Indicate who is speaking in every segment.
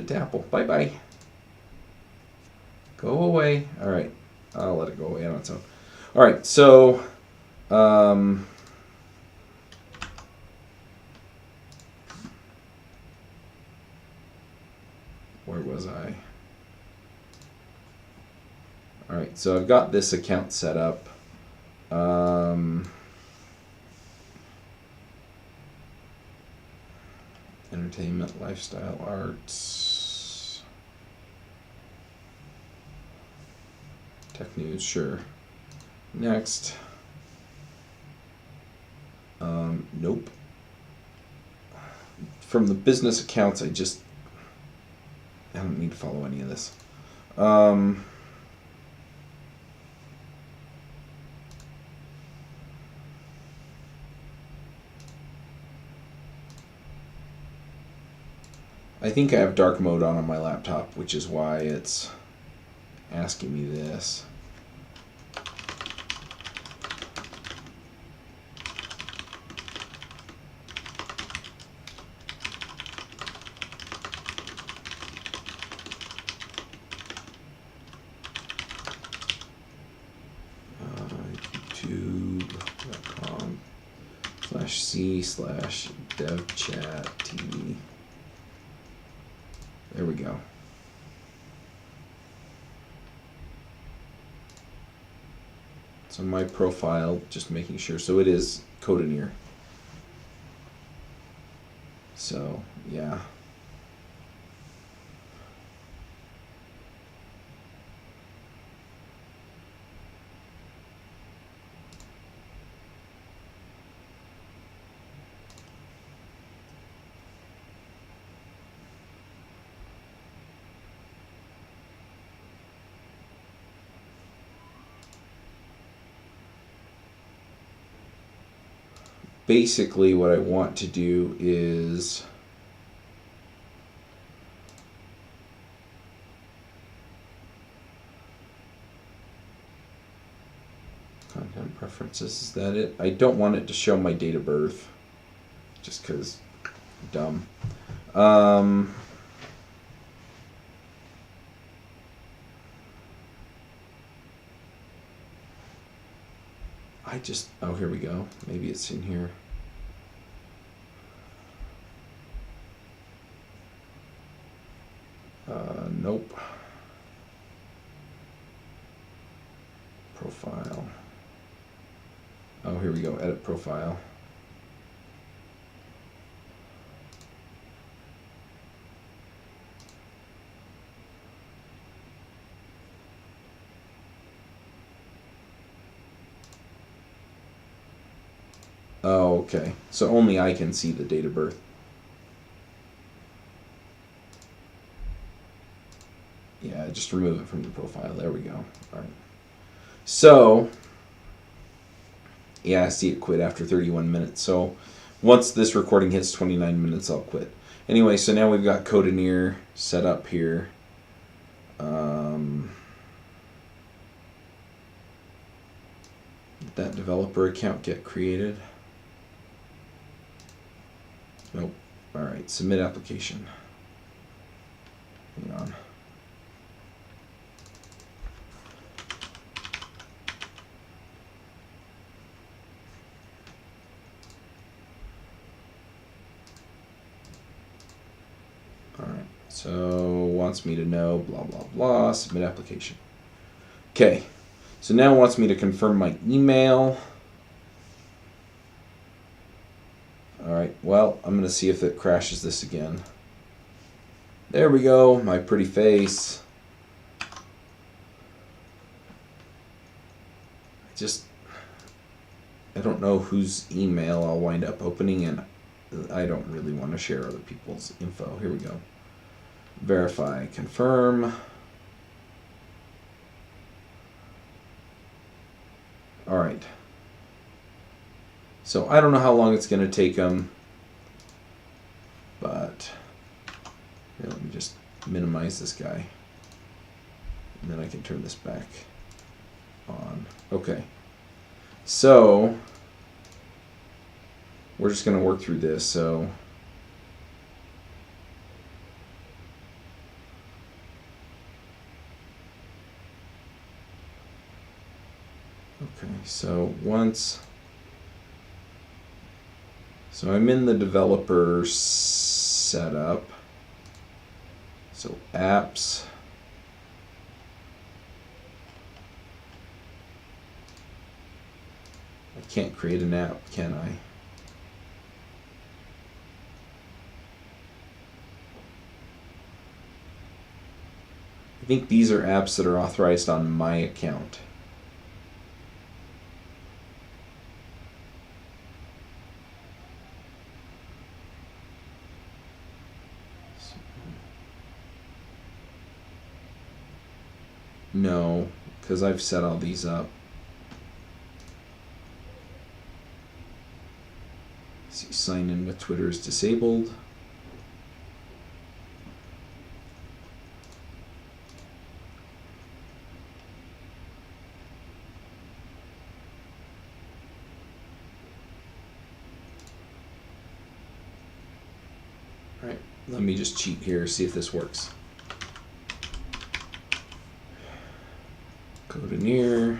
Speaker 1: it to Apple. Bye-bye. Go away. All right. I'll let it go away on its own. All right. So, where was I? All right. So I've got this account set up. Entertainment, lifestyle, arts, tech news, sure. Next. Nope. From the business accounts, I don't need to follow any of this. I think I have dark mode on my laptop, which is why it's asking me this. YouTube.com/C/devchat-TV. There we go. So my profile, just making sure. So it is Codineer. So, yeah. Basically, what I want to do is content preferences. Is that it? I don't want it to show my date of birth, just because dumb. Oh, here we go. Maybe it's in here. Nope. Profile. Oh, here we go. Edit profile. Oh, okay. So only I can see the date of birth. Yeah, just remove it from the profile. There we go. All right. So, yeah, I see it quit after 31 minutes. So once this recording hits 29 minutes, I'll quit. Anyway, so now we've got Codineer set up here. Did that developer account get created? Nope. All right, submit application. Hang on. All right, so wants me to know blah, blah, blah, submit application. Okay, so now it wants me to confirm my email. Alright, well, I'm going to see if it crashes this again. There we go, my pretty face. I don't know whose email I'll wind up opening, and I don't really want to share other people's info. Here we go. Verify, confirm. Alright. So I don't know how long it's going to take them, but here, let me just minimize this guy, and then I can turn this back on. Okay, so we're just going to work through this. So Okay, so I'm in the developer setup. So apps. I can't create an app, can I? I think these are apps that are authorized on my account. No, because I've set all these up. See, sign in with Twitter is disabled. All right, let me just cheat here, see if this works. Codineer.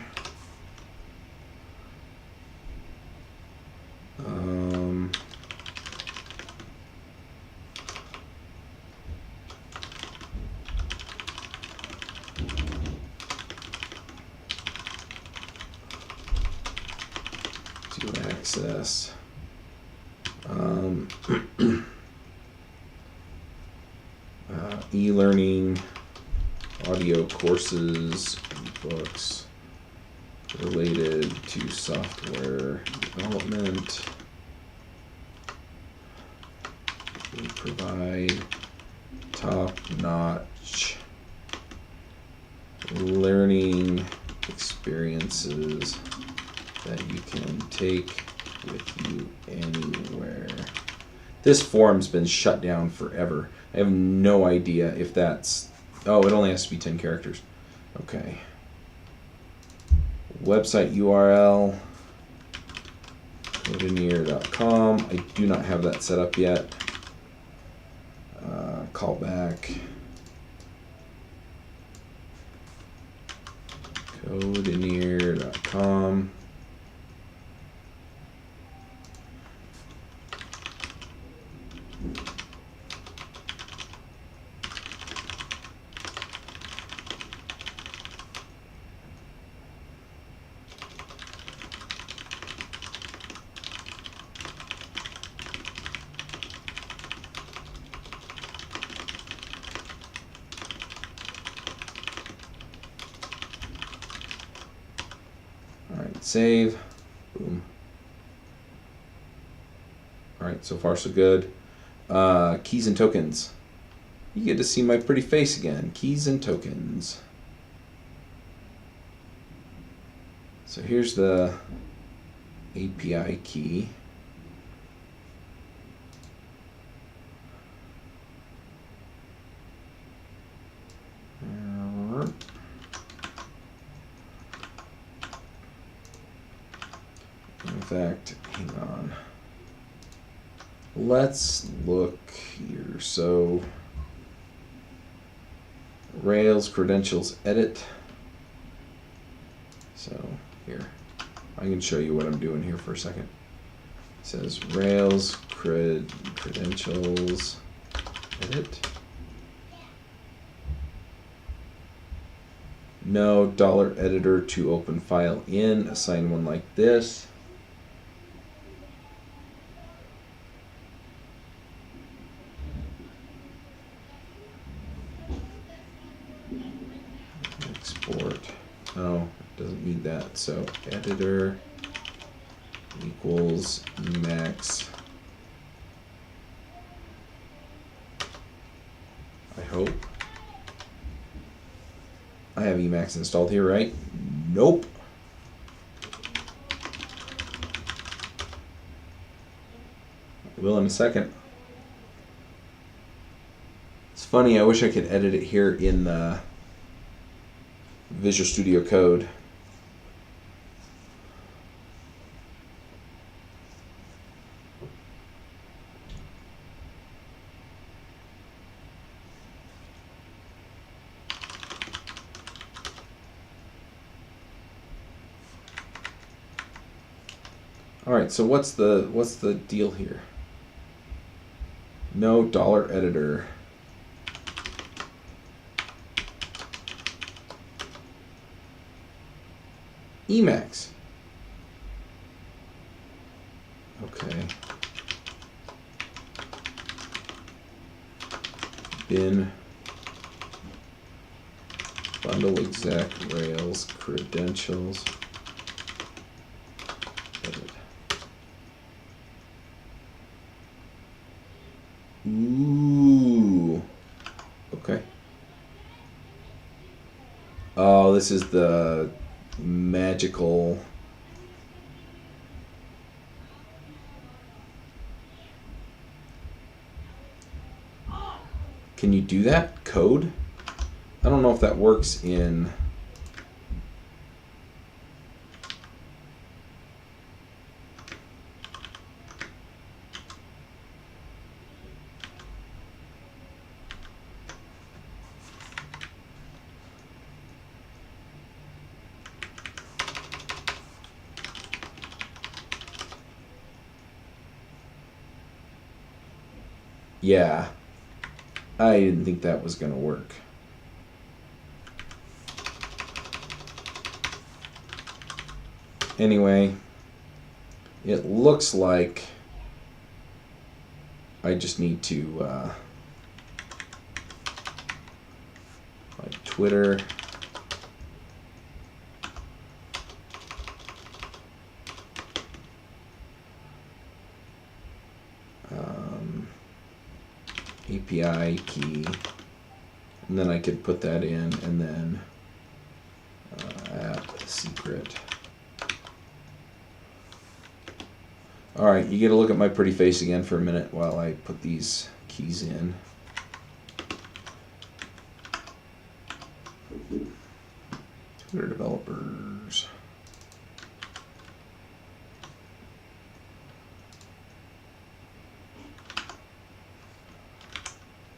Speaker 1: To access. E-learning, audio courses, books related to software development. We provide top-notch learning experiences that you can take with you anywhere. This forum's been shut down forever. I have no idea if that's... Oh, it only has to be 10 characters. Okay. Website URL, Codineer.com. I do not have that set up yet. Callback. Codineer.com. Save. Boom. Alright, so far so good. Keys and tokens. You get to see my pretty face again. Keys and tokens. So here's the API key. In fact, hang on. Let's look here. So, Rails credentials edit. So, here. I can show you what I'm doing here for a second. It says Rails credentials edit. No $editor to open file in. Assign one like this. Export. Oh, it doesn't need that. So editor equals Emacs. I hope. I have Emacs installed here, right? Nope. I will in a second. It's funny, I wish I could edit it here in the Visual Studio Code. All right, so what's the deal here? No dollar editor. Emacs. Okay. Bin bundle exec Rails credentials. Edit. Ooh. Okay. Oh, this is the magical. Can you do that? Code? I don't know if that works in. Yeah. I didn't think that was going to work. Anyway, it looks like I just need to like Twitter. API key, and then I could put that in, and then app secret. All right, you get a look at my pretty face again for a minute while I put these keys in. Twitter developers.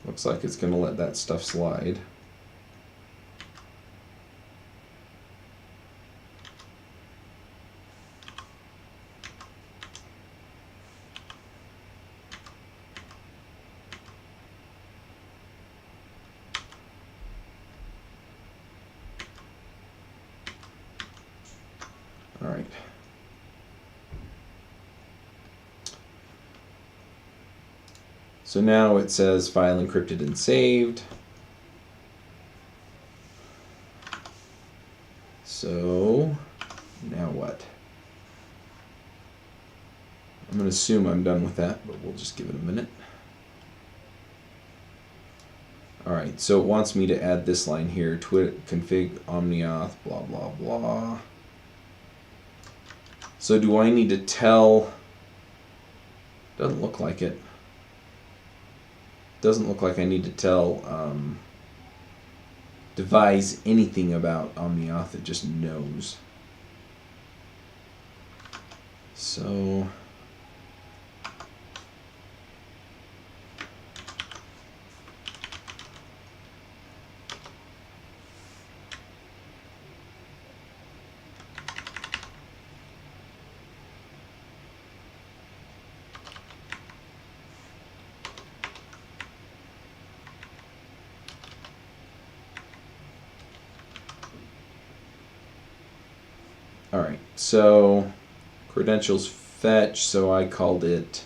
Speaker 1: Looks like it's going to let that stuff slide. All right. So now it says file encrypted and saved. So now what? I'm going to assume I'm done with that, but we'll just give it a minute. All right, so it wants me to add this line here, config omniauth, blah, blah, blah. So do I need to tell? Doesn't look like it. Doesn't look like I need to tell devise anything about omniauth. It just knows. So all right, so credentials fetch, so I called it,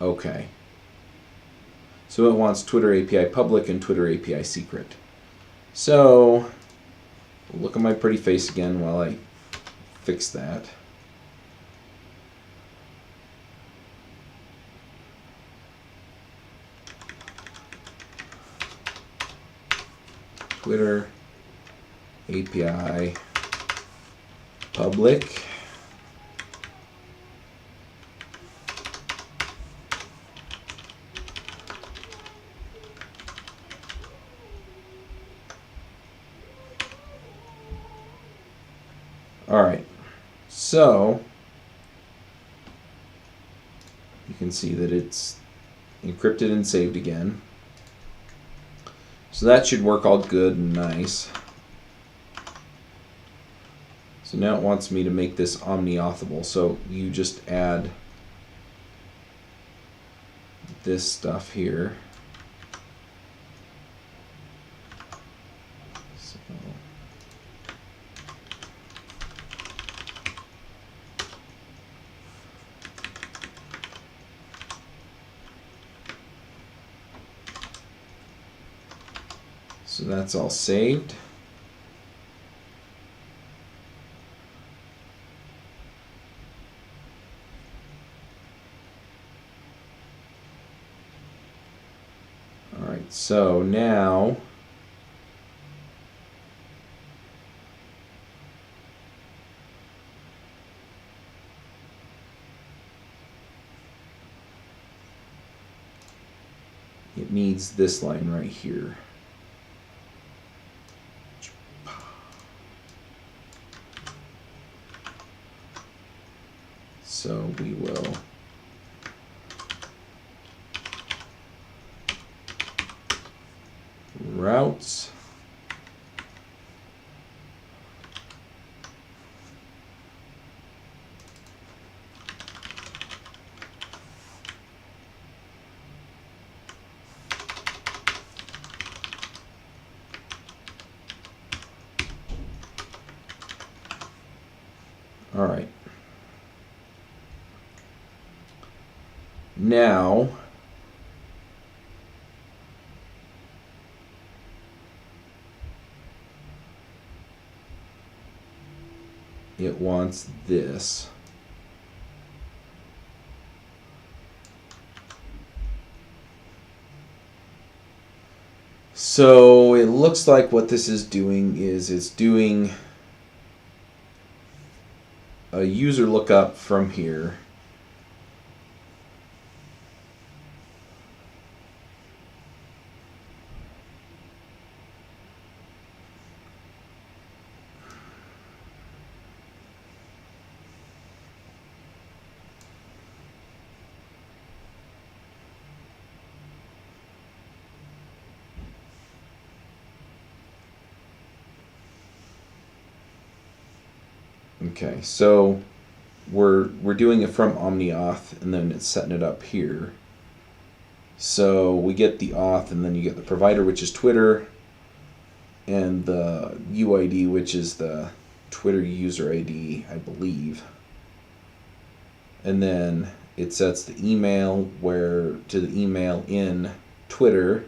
Speaker 1: okay. So it wants Twitter API public and Twitter API secret. So look at my pretty face again while I fix that. Twitter API public. All right, so you can see that it's encrypted and saved again. So that should work all good and nice. So now it wants me to make this omni-authable. So you just add this stuff here. So that's all saved. All right, so now it needs this line right here. So we will routes. All right. Now it wants this. So it looks like what this is doing is it's doing a user lookup from here. Okay, so we're doing it from OmniAuth, and then it's setting it up here. So we get the auth, and then you get the provider, which is Twitter, and the UID, which is the Twitter user ID, I believe. And then it sets the email to the email in Twitter,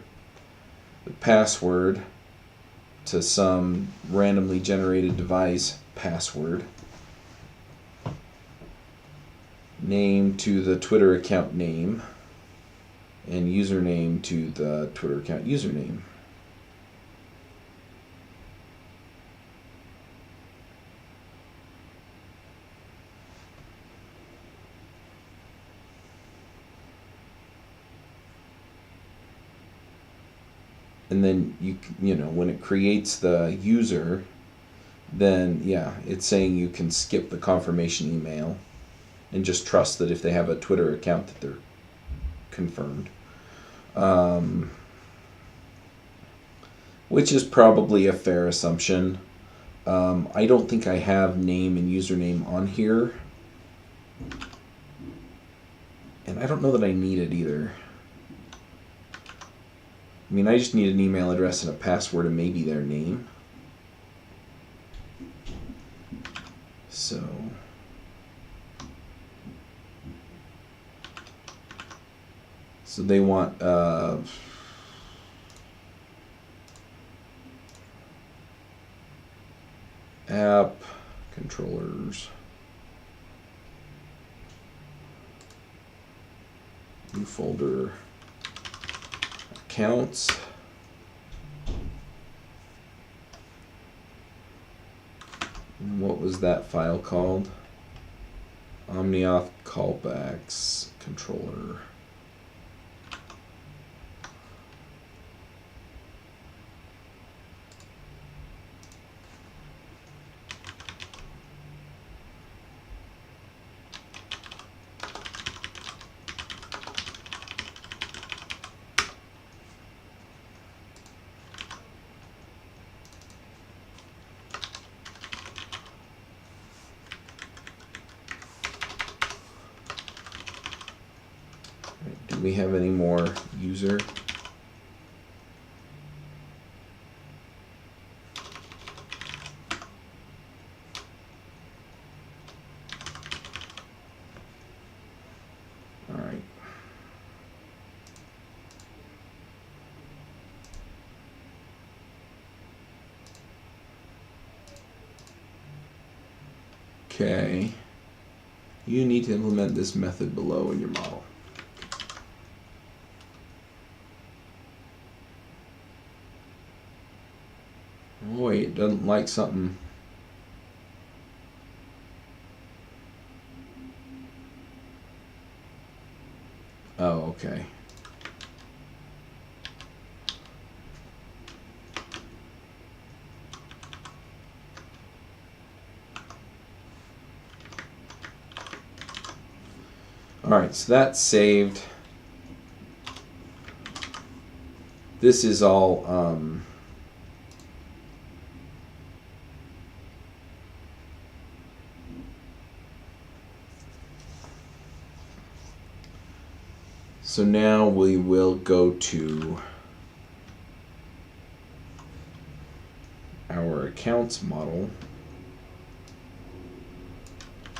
Speaker 1: the password to some randomly generated device password, name to the Twitter account name, and username to the Twitter account username. And then you know when it creates the user, then yeah, it's saying you can skip the confirmation email and just trust that if they have a Twitter account that they're confirmed. Which is probably a fair assumption. I don't think I have name and username on here. And I don't know that I need it either. I mean, I just need an email address and a password and maybe their name. So they want app controllers, new folder, accounts, and what was that file called? OmniAuth callbacks controller. Do we have any more user? All right. Okay. You need to implement this method below in your model. Oh, wait, it doesn't like something. Oh, okay. All right, so that's saved. This is all so now we will go to our accounts model.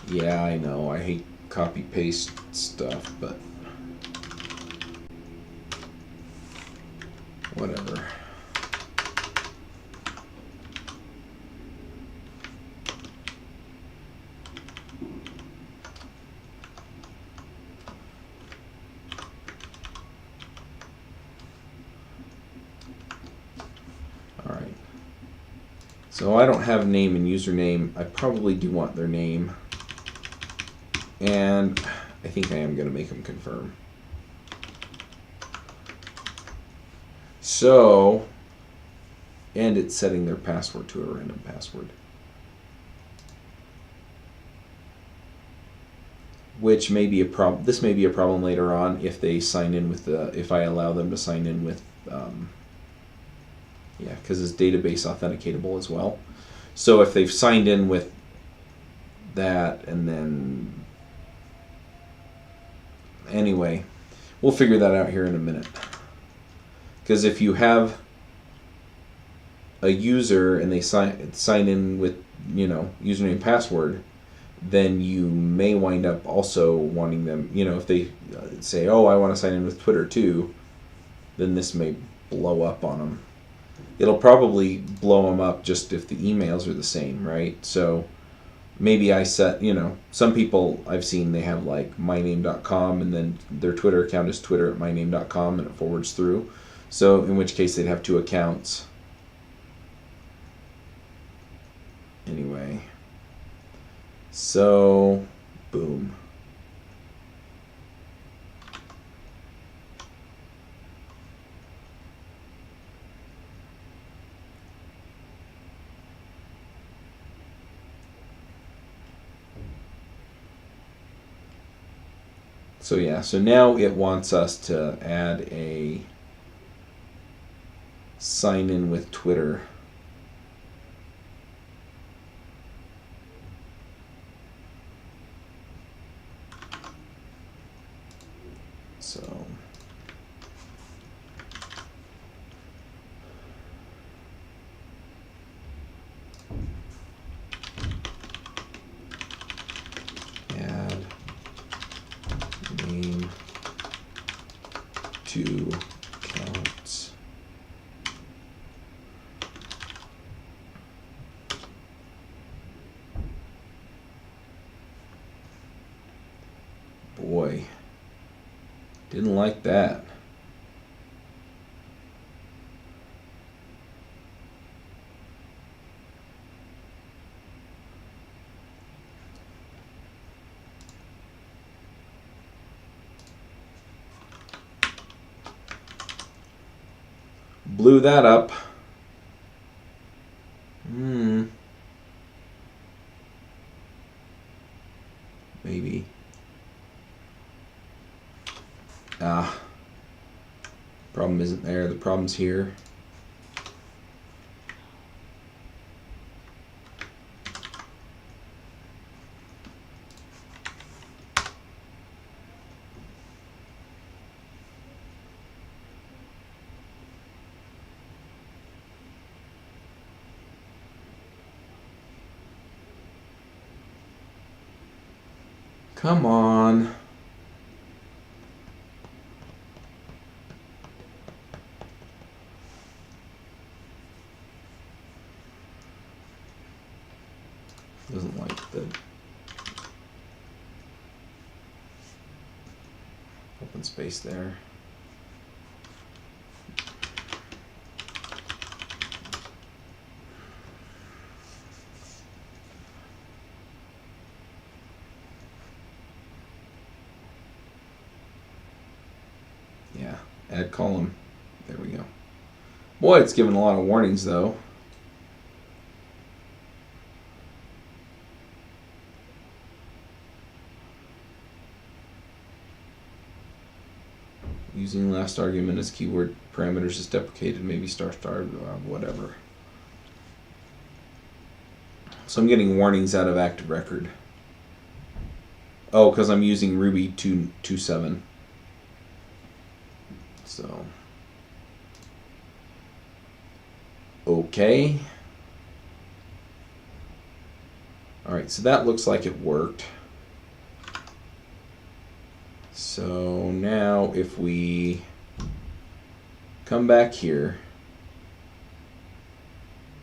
Speaker 1: Yeah, I know, I hate copy paste stuff, but whatever. All right. So I don't have name and username. I probably do want their name. And I think I am going to make them confirm. So, and it's setting their password to a random password. Which may be a problem. This may be a problem later on if they sign in with the, if I allow them to sign in with, yeah, because it's database authenticatable as well. So if they've signed in with that and then, anyway, we'll figure that out here in a minute. Because if you have a user and they sign in with, you know, username and password, then you may wind up also wanting them, you know, if they say, oh, I want to sign in with Twitter too, then this may blow up on them. It'll probably blow them up just if the emails are the same, right? So maybe I set, you know, some people I've seen, they have like myname.com and then their Twitter account is twitter@myname.com and it forwards through. So in which case they'd have two accounts. Anyway. So, boom. So yeah, so now it wants us to add a sign in with Twitter. So add name to accounts. Boy, didn't like that. Blew that up. Maybe. Problem isn't there. The problem's here. Come on. Doesn't like the open space there. Yeah, add column. There we go. Boy, it's given a lot of warnings though. Using last argument as keyword parameters is deprecated, maybe star, whatever. So I'm getting warnings out of active record. Oh, because I'm using Ruby 2.7. So, okay. All right, so that looks like it worked. So now if we come back here,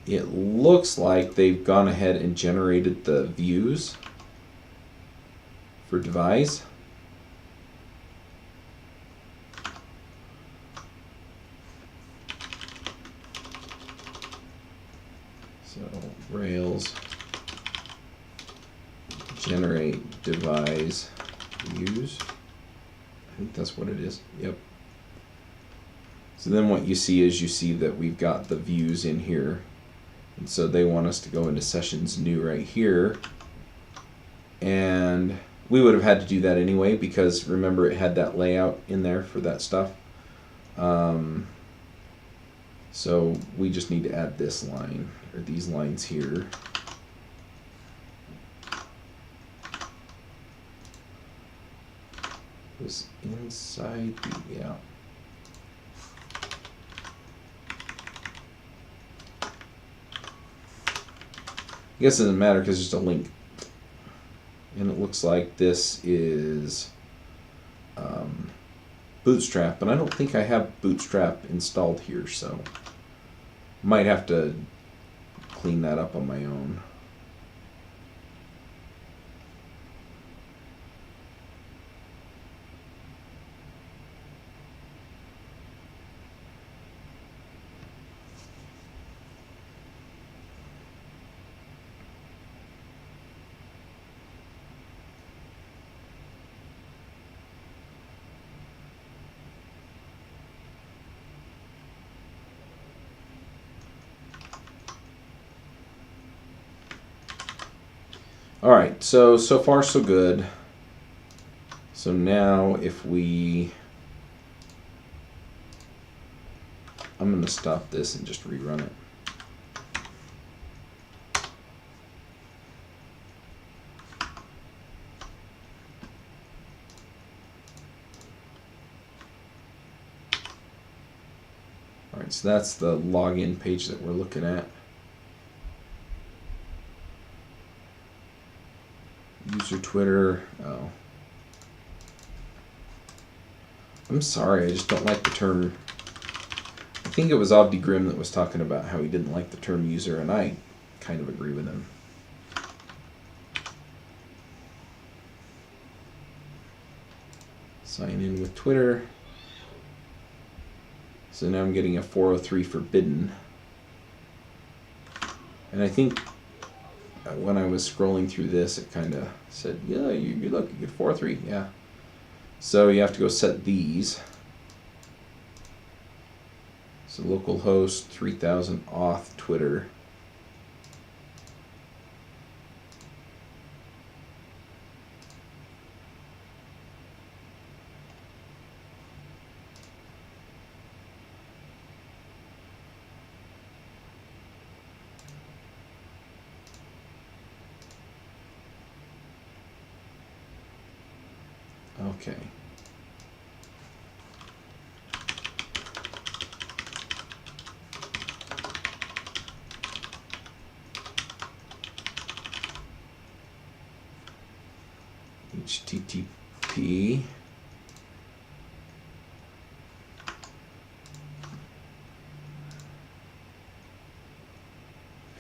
Speaker 1: it looks like they've gone ahead and generated the views for devise. So Rails generate devise views. I think that's what it is. Yep. So then what you see is you see that we've got the views in here. And so they want us to go into sessions new right here. And we would have had to do that anyway because remember it had that layout in there for that stuff. So we just need to add this line or these lines here. Was inside the, yeah. I guess it doesn't matter because it's just a link. And it looks like this is Bootstrap, but I don't think I have Bootstrap installed here, so might have to clean that up on my own. All right, so far so good. So now if we, I'm going to stop this and just rerun it. All right, so that's the login page that we're looking at. User Twitter. Oh, I'm sorry. I just don't like the term. I think it was Avdi Grimm that was talking about how he didn't like the term user, and I kind of agree with him. Sign in with Twitter. So now I'm getting a 403 forbidden. And I think when I was scrolling through this, it kind of said, yeah, you look, you get 403, yeah. So you have to go set these. So localhost 3000 auth Twitter. Okay. HTTP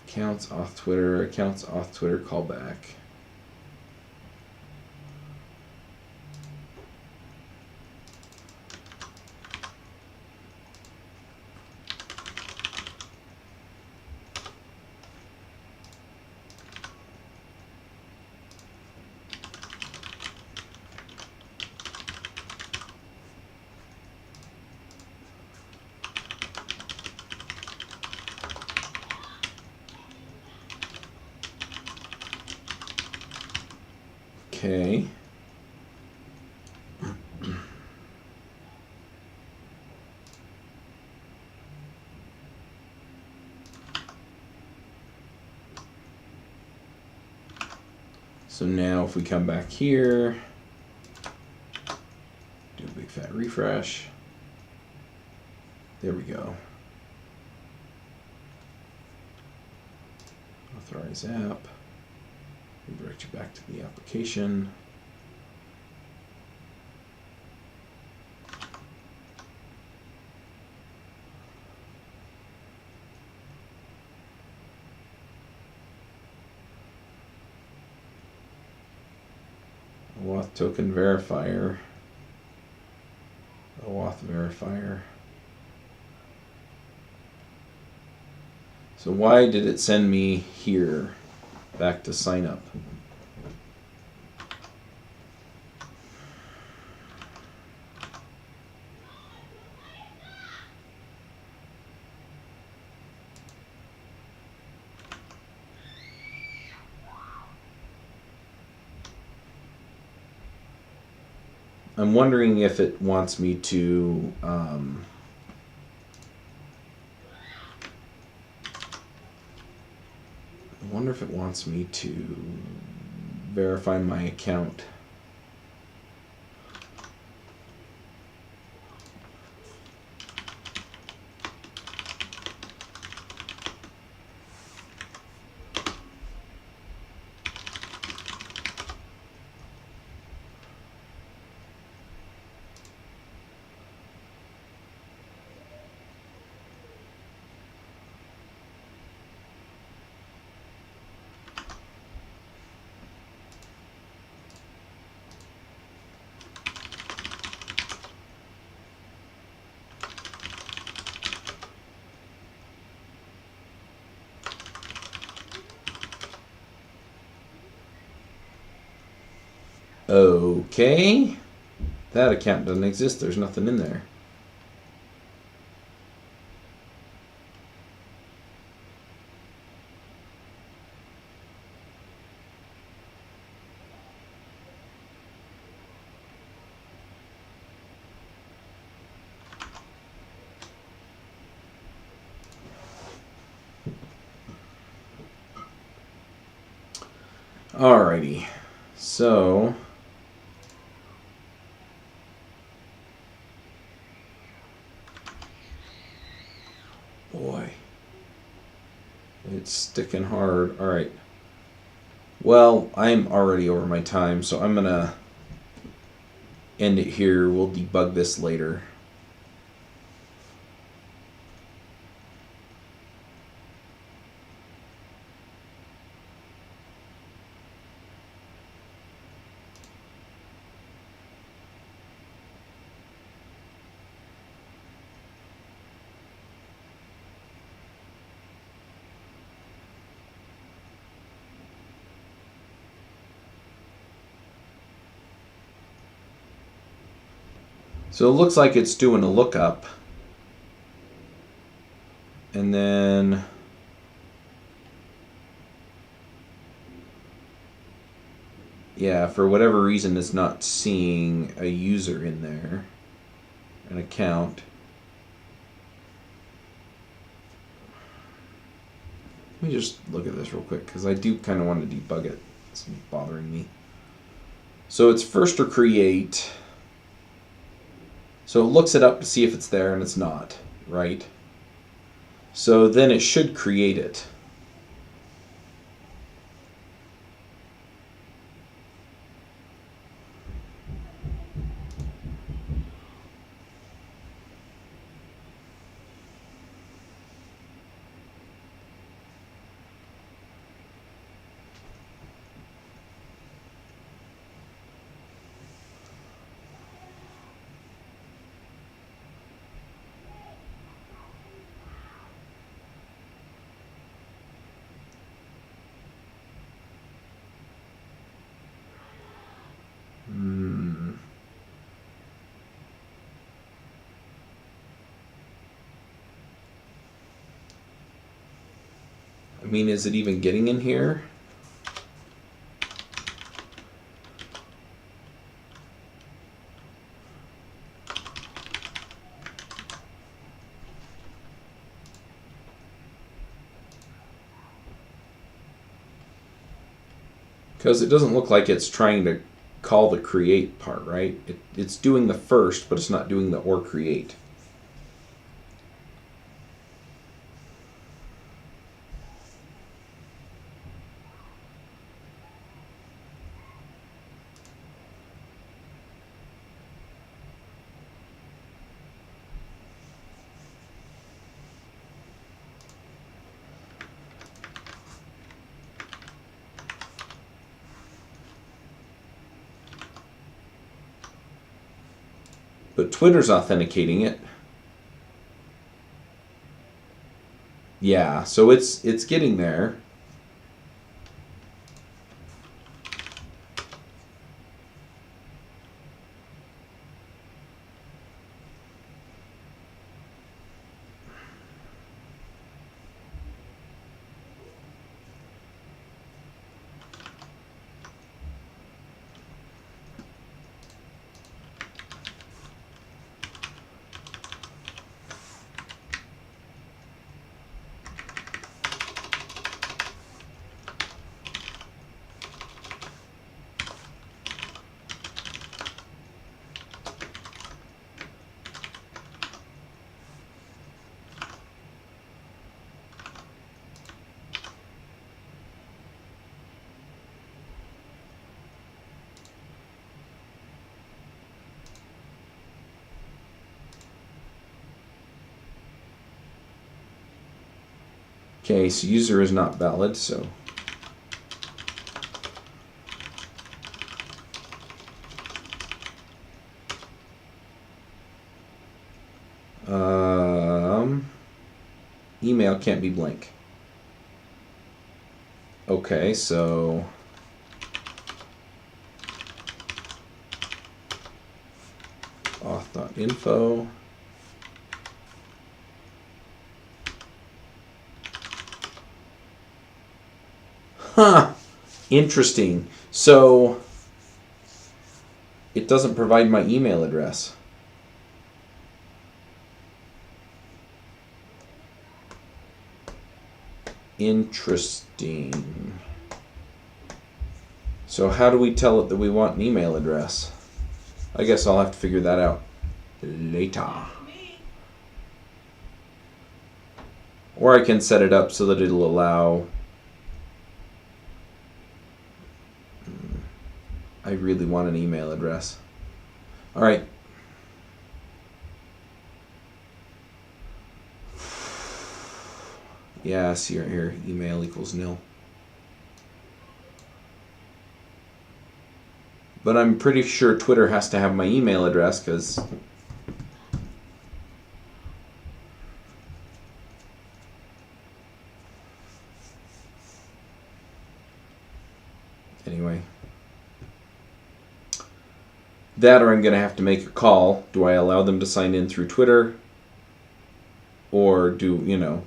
Speaker 1: accounts auth Twitter callback. Okay. So now if we come back here, do a big fat refresh. There we go. Authorize app. Redirect you back to the application. OAuth token verifier. OAuth verifier. So why did it send me here back to sign up? I'm wondering if it wants me to I wonder if it wants me to verify my account. Okay. That account doesn't exist. There's nothing in there. Alrighty. So boy, it's sticking hard. All right. Well, I'm already over my time, so I'm gonna end it here. We'll debug this later. So it looks like it's doing a lookup. And then yeah, for whatever reason it's not seeing a user in there, an account. Let me just look at this real quick because I do kind of want to debug it. It's bothering me. So it's first to create. So it looks it up to see if it's there, and it's not, right? So then it should create it. I mean, is it even getting in here? Because it doesn't look like it's trying to call the create part, right? It's doing the first, but it's not doing the or create. But Twitter's authenticating it. Yeah, so it's getting there. Okay, so user is not valid, so email can't be blank. Okay, so auth.info. Huh. Interesting. So it doesn't provide my email address. Interesting. So how do we tell it that we want an email address? I guess I'll have to figure that out later. Or I can set it up so that it'll allow... I really want an email address. All right. Yeah, see right here, email equals nil. But I'm pretty sure Twitter has to have my email address because anyway. That or I'm going to have to make a call. Do I allow them to sign in through Twitter? Or do, you know,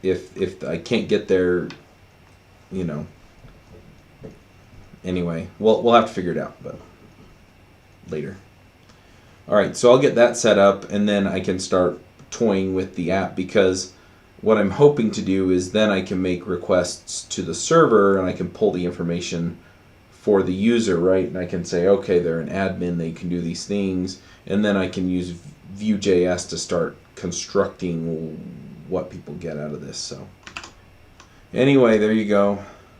Speaker 1: if I can't get there, you know. Anyway, we'll have to figure it out, but later. All right, so I'll get that set up, and then I can start toying with the app, because what I'm hoping to do is then I can make requests to the server, and I can pull the information for the user, right? And I can say, okay, they're an admin, they can do these things, and then I can use Vue.js to start constructing what people get out of this. So anyway, there you go.